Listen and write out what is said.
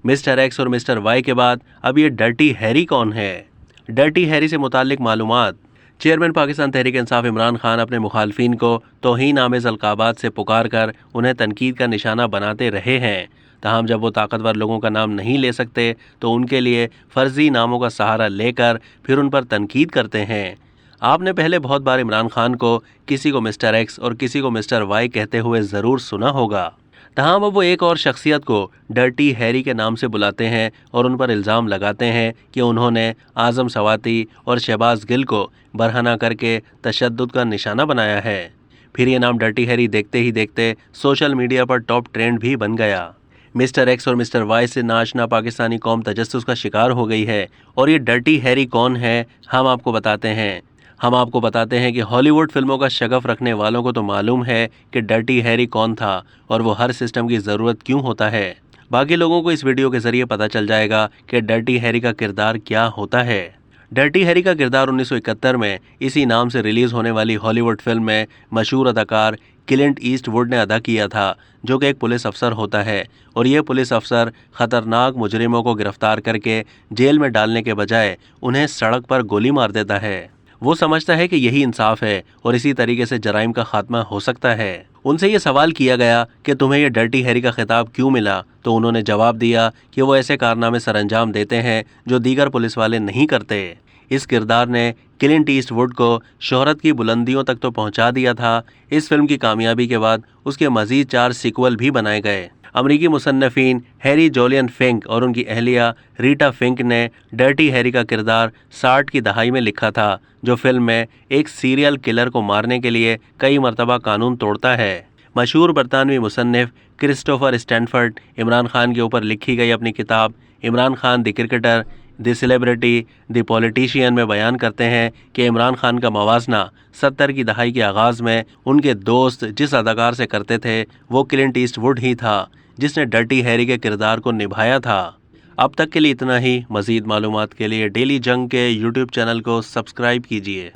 Mister x اور mister Y کے بعد اب یہ ڈرٹی ہیری کون ہے؟ ڈرٹی ہیری سے متعلق معلومات۔ چیئرمین پاکستان تحریک انصاف عمران خان اپنے مخالفین کو توہین آمیز القابات سے پکار کر انہیں تنقید کا نشانہ بناتے رہے ہیں، تاہم جب وہ طاقتور لوگوں کا نام نہیں لے سکتے تو ان کے لیے فرضی ناموں کا سہارا لے کر پھر ان پر تنقید کرتے ہیں۔ آپ نے پہلے بہت بار عمران خان کو کسی کو مسٹر ایکس اور کسی کو مسٹر وائی کہتے ہوئے ضرور سنا ہوگا، تاہم اب وہ ایک اور شخصیت کو ڈرٹی ہیری کے نام سے بلاتے ہیں اور ان پر الزام لگاتے ہیں کہ انہوں نے اعظم سواتی اور شہباز گل کو برہنہ کر کے تشدد کا نشانہ بنایا ہے۔ پھر یہ نام ڈرٹی ہیری دیکھتے ہی دیکھتے سوشل میڈیا پر ٹاپ ٹرینڈ بھی بن گیا۔ مسٹر ایکس اور مسٹر وائی سے ناآشنا پاکستانی قوم تجسس کا شکار ہو گئی ہے، اور یہ ڈرٹی ہیری کون ہے ہم آپ کو بتاتے ہیں۔ ہم آپ کو بتاتے ہیں کہ ہالی ووڈ فلموں کا شغف رکھنے والوں کو تو معلوم ہے کہ ڈرٹی ہیری کون تھا اور وہ ہر سسٹم کی ضرورت کیوں ہوتا ہے۔ باقی لوگوں کو اس ویڈیو کے ذریعے پتہ چل جائے گا کہ ڈرٹی ہیری کا کردار کیا ہوتا ہے۔ ڈرٹی ہیری کا کردار 1971 میں اسی نام سے ریلیز ہونے والی ہالی ووڈ فلم میں مشہور اداکار کلنٹ ایسٹ ووڈ نے ادا کیا تھا، جو کہ ایک پولیس افسر ہوتا ہے، اور یہ پولیس افسر خطرناک مجرموں کو گرفتار کر کے جیل میں ڈالنے کے بجائے انہیں سڑک پر گولی مار دیتا ہے۔ وہ سمجھتا ہے کہ یہی انصاف ہے اور اسی طریقے سے جرائم کا خاتمہ ہو سکتا ہے۔ ان سے یہ سوال کیا گیا کہ تمہیں یہ ڈرٹی ہیری کا خطاب کیوں ملا، تو انہوں نے جواب دیا کہ وہ ایسے کارنامے سر انجام دیتے ہیں جو دیگر پولیس والے نہیں کرتے۔ اس کردار نے کلنٹ ایسٹ ووڈ کو شہرت کی بلندیوں تک تو پہنچا دیا تھا۔ اس فلم کی کامیابی کے بعد اس کے مزید 4 سیکول بھی بنائے گئے۔ امریکی مصنفین ہیری جولین فنک اور ان کی اہلیہ ریٹا فنک نے ڈرٹی ہیری کا کردار 60 کی دہائی میں لکھا تھا، جو فلم میں ایک سیریل کلر کو مارنے کے لیے کئی مرتبہ قانون توڑتا ہے۔ مشہور برطانوی مصنف کرسٹوفر اسٹینفرڈ عمران خان کے اوپر لکھی گئی اپنی کتاب عمران خان دی کرکٹر، دی سیلیبریٹی، دی پولیٹیشین میں بیان کرتے ہیں کہ عمران خان کا موازنہ 70 کی دہائی کے آغاز میں ان کے دوست جس اداکار سے کرتے تھے وہ کلنٹ ایسٹ ووڈ ہی تھا، جس نے ڈرٹی ہیری کے کردار کو نبھایا تھا۔ اب تک کے لیے اتنا ہی۔ مزید معلومات کے لیے ڈیلی جنگ کے یوٹیوب چینل کو سبسکرائب کیجیے۔